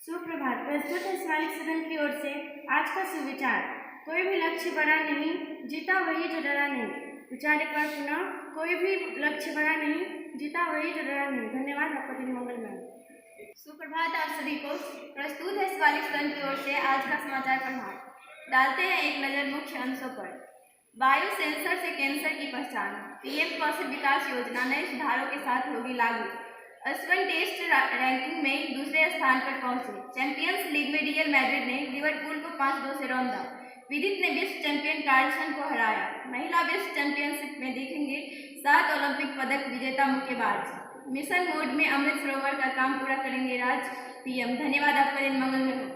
सुप्रभात। प्रस्तुत है शिवालिक सदन की ओर से आज का सुविचार। कोई भी लक्ष्य बड़ा नहीं, जीता वही जो डरा नहीं। विचार एक बार पुनः, कोई भी लक्ष्य बड़ा नहीं, जीता वही जो डरा नहीं। धन्यवाद। आपका दिन मंगलमय। सुप्रभात आप सभी को। प्रस्तुत है शिवालिक सदन की ओर से आज का समाचार प्रभात। डालते हैं एक नज़र मुख्य अंशों पर। वायु सेंसर से कैंसर की पहचान। पीएम कौशल विकास योजना नए सुधारों के साथ होगी लागू। अस्वन टेस्ट रैंकिंग में दूसरे स्थान पर पहुंचे। चैंपियंस लीग में रियल मैड्रिड ने लिवरपूल को 5-2 से रौंदा। विदित ने विश्व चैंपियन कार्लसन को हराया। महिला विश्व चैंपियनशिप में देखेंगे 7 ओलंपिक पदक विजेता मुक्केबाज। मिशन मोड में अमृत सरोवर का काम पूरा करेंगे पीएम। धन्यवाद। आपका दिन मंगलमय हो।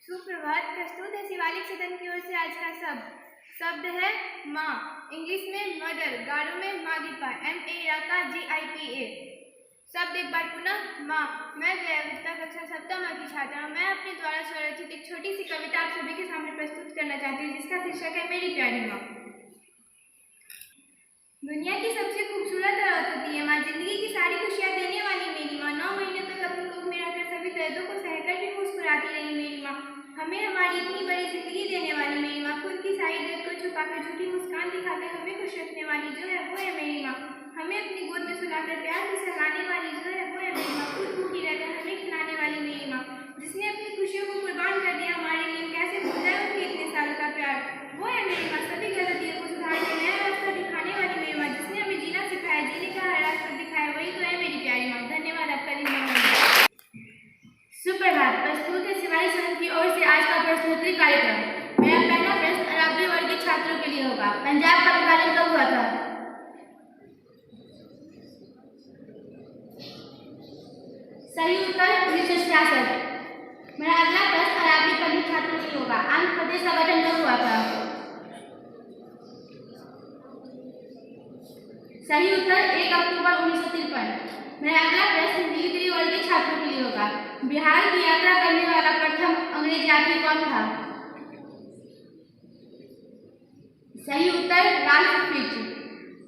सुप्रभात। प्रस्तुत है शिवालिक सदन की ओर से आज का शब्द है माँ। इंग्लिश में मदर, गारो में मागिपा, MA का GIPA। शब्द एक बार पुनः माँ। मैं जया गुप्ता, कक्षा 7 की छात्रा हूँ। मैं अपने द्वारा स्वरचित एक छोटी सी कविता आप सभी के सामने प्रस्तुत करना चाहती हूँ, जिसका शीर्षक है मेरी प्यारी माँ। दुनिया की सबसे खूबसूरत औरत होती है माँ, जिंदगी की सारी खुशियाँ देने वाली मेरी माँ। 9 महीने तक अपनी गोद में रहकर सभी दर्दों को सहकर भी मुस्कुराती रही मेरी माँ। हमें हमारी इतनी बड़ी जिंदगी देने वाली मेरी माँ। खुद की सारी दर्द को छुपाकर झूठी मुस्कान दिखाकर हमें खुश रखने वाली जो है वो है मेरी माँ। हमें अपनी गोद में सुलाकर प्यार से सहलाने वाली जो है वो है मेरी माँ। खुद भूखी रहकर हमें खिलाने वाली मेरी माँ, जिसने अपनी खुशियों को कुर्बान कर दिया हमारे लिए। कैसे भूल जाए उनके इतने साल का प्यार, वो है मेरी माँ। सभी गलतियों को सुधार के नया रास्ता दिखाने वाली मेरी माँ, जिसने हमें जीना सिखाया, जीने का हर रास्ता दिखाया, वही तो है मेरी प्यारी माँ। धन्यवाद। आपका दिन मंगलमय। सुप्रभात। प्रस्तुत है शिवालिक सदन की ओर से आज का प्रश्नोत्तरी कार्यक्रम। मेरा पहला प्रश्न अरबी वर्ग के छात्रों के लिए होगा। पंजाब का विभाजन कब हुआ था? सही उत्तर 1966। मेरा अगला प्रश्न अरबी वर्ग के छात्रों के लिए होगा। आंध्र प्रदेश का गठन कब हुआ था? सही उत्तर 1 अक्टूबर 1953। मेरा अगला प्रश्न नीलगिरी वर्ग के छात्रों के लिए होगा। बिहार की यात्रा करने वाला प्रथम अंग्रेज यात्री कौन था? सही उत्तर राल्फ फिच।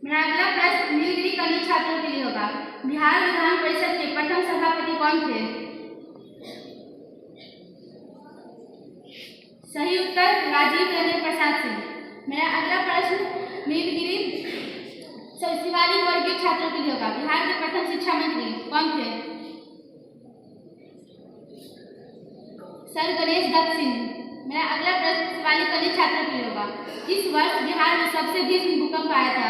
मेरा अगला प्रश्न नीलगिरी कन्या छात्रों के लिए होगा। बिहार विधान परिषद के प्रथम सभापति कौन थे? सही उत्तर राजीव रंजन प्रसाद सिंह। मेरा अगला प्रश्न नीलगिरी शिवालिक वर्ग के छात्रों के लिए होगा। बिहार के प्रथम शिक्षा मंत्री कौन थे? सर गणेश दत्त सिंह। मेरा अगला प्रश्न शिवालिक कन्या छात्रों के लिए होगा। इस वर्ष बिहार में सबसे भीषण भूकंप आया था?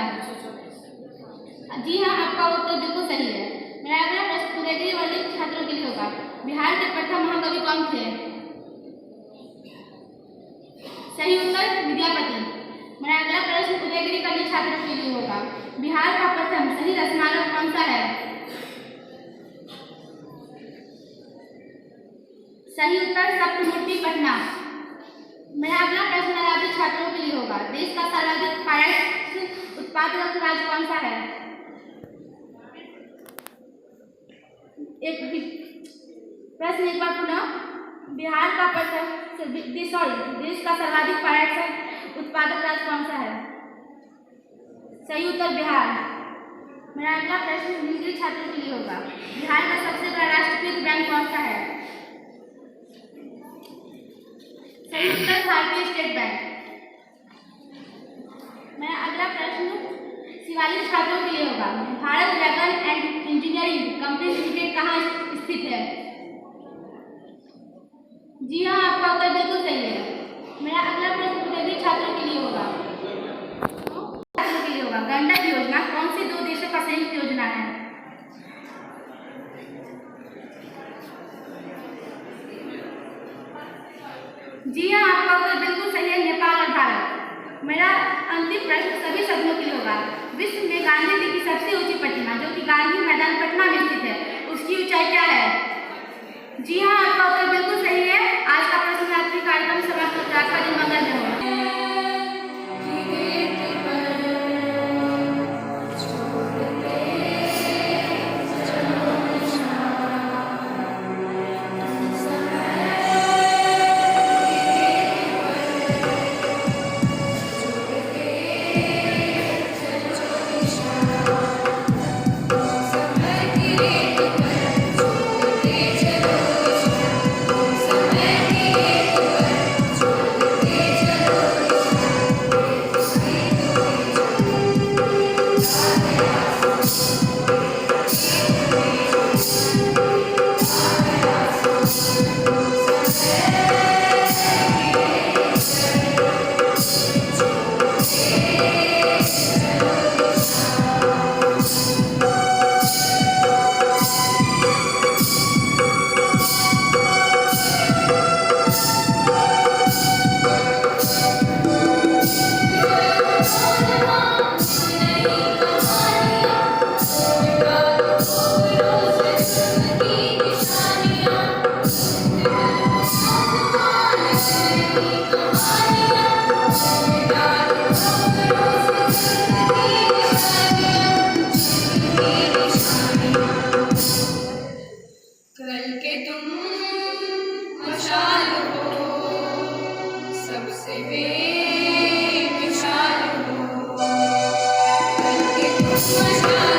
जी हाँ, आपका उत्तर बिल्कुल सही है। मेरा अगला प्रश्न उदयगिरी वर्ग के छात्रों के लिए होगा। बिहार के प्रथम महाकवि कौन थे? सही उत्तर विद्यापति। मेरा अगला प्रश्न उदयगिरी कन्या छात्रों के लिए होगा। बिहार का प्रथम शहीद स्मारक कौन सा है? सही उत्तर सप्तमूर्ति पटना। मेरा अगला प्रश्न अरबी छात्रों के लिए होगा। देश का सर्वाधिक पायलट उत्पादक राज्य कौन सा है? प्रश्न एक बार पुनः। बिहार का प्रथम देश का सर्वाधिक पायलट उत्पादक राज्य कौन सा है? सही उत्तर बिहार। मेरा अगला प्रश्न नीलगिरी छात्रों के लिए होगा। बिहार का सबसे बड़ा राष्ट्रीयकृत बैंक कौन सा है? सही उत्तर भारतीय स्टेट बैंक। मेरा अगला प्रश्न शिवालिक छात्रों के लिए होगा। भारत व्याकरण एंड इंजीनियरिंग कंपनी लिमिटेड कहाँ स्थित है? जी हाँ, आपका उत्तर बिल्कुल सही है। मेरा अगला प्रश्न उदयगिरी छात्रों के लिए होगा। गंडक योजना कौन से 2 देशों का संयुक्त योजना है? जी हाँ, आपका उत्तर बिल्कुल सही है, नेपाल और भारत। मेरा अंतिम प्रश्न सभी सदनों के लिए होगा। विश्व में गांधी जी की सबसे ऊंची प्रतिमा जो कि गांधी मैदान पटना में स्थित है, उसकी ऊंचाई क्या है? जी हाँ, आपका उत्तर बिल्कुल सही है। आज का प्रश्नोत्तरी कार्यक्रम समाप्त होता है। आपका दिन मंगलमय हो। मशाल हो, सबसे बेमिसाल हो, करके तुम मशाल